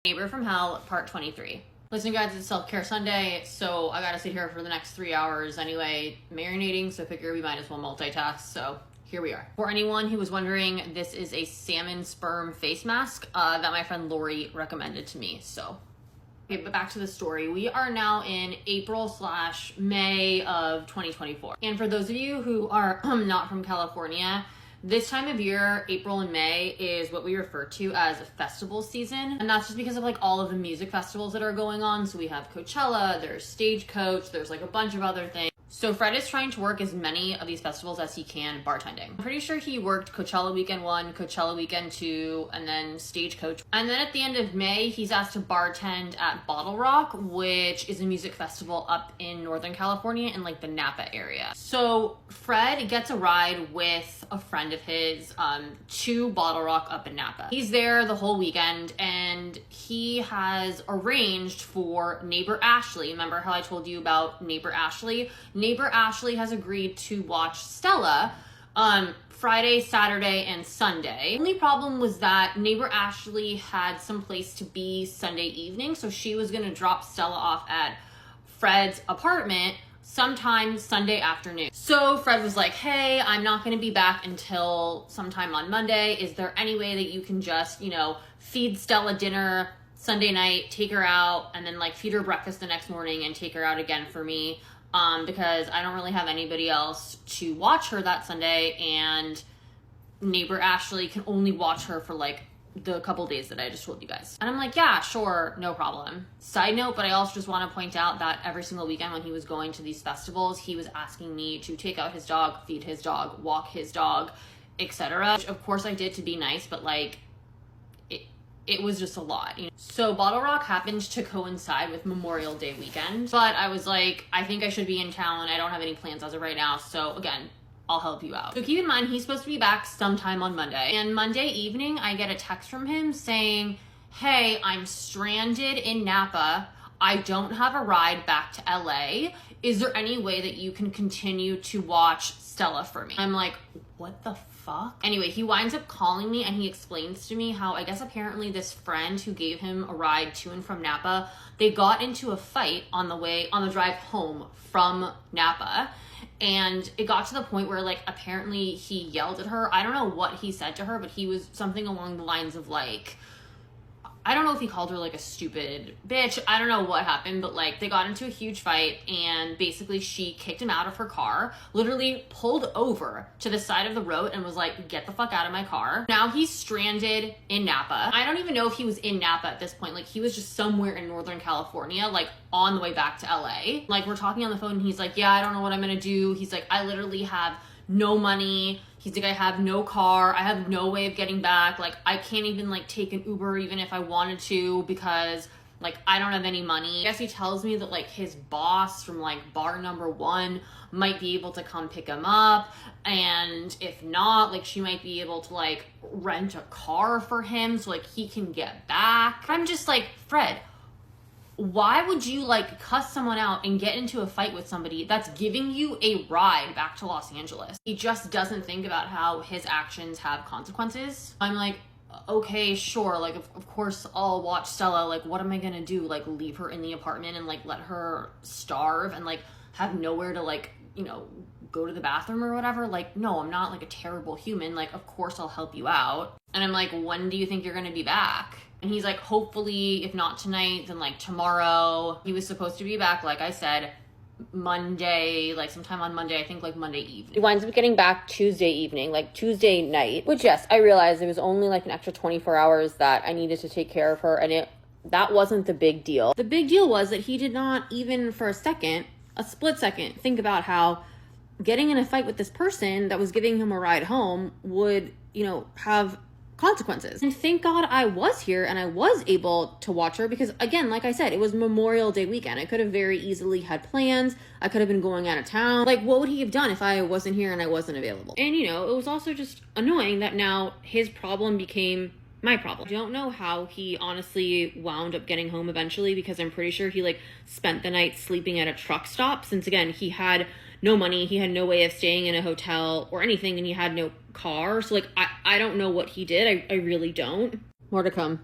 Neighbor from Hell, part 23. Listen, guys, it's Self-Care Sunday, so I gotta sit here for the next 3 hours anyway, marinating, so I figure we might as well multitask, so here we are. For anyone who was wondering, this is a salmon sperm face mask that my friend Lori recommended to me, so. Okay, but back to the story. We are now in April/May of 2024. And for those of you who are not from California, this time of year, April and May, is what we refer to as a festival season. And that's just because of like all of the music festivals that are going on. So we have Coachella, there's Stagecoach, there's like a bunch of other things. So Fred is trying to work as many of these festivals as he can bartending. I'm pretty sure he worked Coachella weekend 1, Coachella weekend 2, and then Stagecoach. And then at the end of May, he's asked to bartend at Bottle Rock, which is a music festival up in Northern California in like the Napa area. So Fred gets a ride with a friend of his to Bottle Rock up in Napa. He's there the whole weekend and he has arranged for neighbor Ashley. Remember how I told you about neighbor Ashley? Neighbor Ashley has agreed to watch Stella Friday, Saturday, and Sunday. The only problem was that neighbor Ashley had some place to be Sunday evening, so she was gonna drop Stella off at Fred's apartment sometime Sunday afternoon. So Fred was like, hey, I'm not gonna be back until sometime on Monday. Is there any way that you can just, feed Stella dinner Sunday night, take her out, and then like feed her breakfast the next morning and take her out again for me? Because I don't really have anybody else to watch her that Sunday, and neighbor Ashley can only watch her for like the couple days that I just told you guys. And I'm like, yeah, sure, no problem. Side note, but I also just want to point out that every single weekend when he was going to these festivals, he was asking me to take out his dog, feed his dog, walk his dog, etc. Which of course I did to be nice, but like, it was just a lot. So Bottle Rock happened to coincide with Memorial Day weekend, but I was like, I think I should be in town. I don't have any plans as of right now. So again, I'll help you out. So keep in mind, he's supposed to be back sometime on Monday. And Monday evening, I get a text from him saying, hey, I'm stranded in Napa. I don't have a ride back to LA. Is there any way that you can continue to watch Stella for me? I'm like, what the fuck? Anyway, he winds up calling me and he explains to me how I guess apparently this friend who gave him a ride to and from Napa, they got into a fight on the drive home from Napa. And it got to the point where like apparently he yelled at her. I don't know what he said to her, but he was something along the lines of like, I don't know if he called her like a stupid bitch. I don't know what happened, but like they got into a huge fight and basically she kicked him out of her car, literally pulled over to the side of the road and was like, get the fuck out of my car. Now he's stranded in Napa. I don't even know if he was in Napa at this point. Like he was just somewhere in Northern California, like on the way back to LA. Like we're talking on the phone and he's like, yeah, I don't know what I'm gonna do. He's like, I literally have no money. He's like, I have no car. I have no way of getting back. Like, I can't even like take an Uber even if I wanted to because like I don't have any money. I guess he tells me that like his boss from like bar number 1 might be able to come pick him up. And if not, like she might be able to like rent a car for him so like he can get back. I'm just like, Fred, why would you like cuss someone out and get into a fight with somebody that's giving you a ride back to Los Angeles? He just doesn't think about how his actions have consequences. I'm like, okay, sure. Like, of course I'll watch Stella. Like, what am I gonna do? Like, leave her in the apartment and like let her starve and like have nowhere to like, go to the bathroom or whatever? Like, no, I'm not like a terrible human. Like, of course I'll help you out. And I'm like, when do you think you're gonna be back? And he's like, hopefully, if not tonight, then like tomorrow. He was supposed to be back, like I said, Monday, like sometime on Monday, I think like Monday evening. He winds up getting back Tuesday evening, like Tuesday night, which yes, I realized it was only like an extra 24 hours that I needed to take care of her. And that wasn't the big deal. The big deal was that he did not even for a split second, think about how getting in a fight with this person that was giving him a ride home would, have consequences. And thank God I was here and I was able to watch her because again, like I said, it was Memorial Day weekend. I could have very easily had plans. I could have been going out of town. Like what would he have done if I wasn't here and I wasn't available? And it was also just annoying that now his problem became my problem. I don't know how he honestly wound up getting home eventually because I'm pretty sure he like spent the night sleeping at a truck stop since again, he had no money, he had no way of staying in a hotel or anything, and he had no car. So like, I don't know what he did. I really don't. More to come.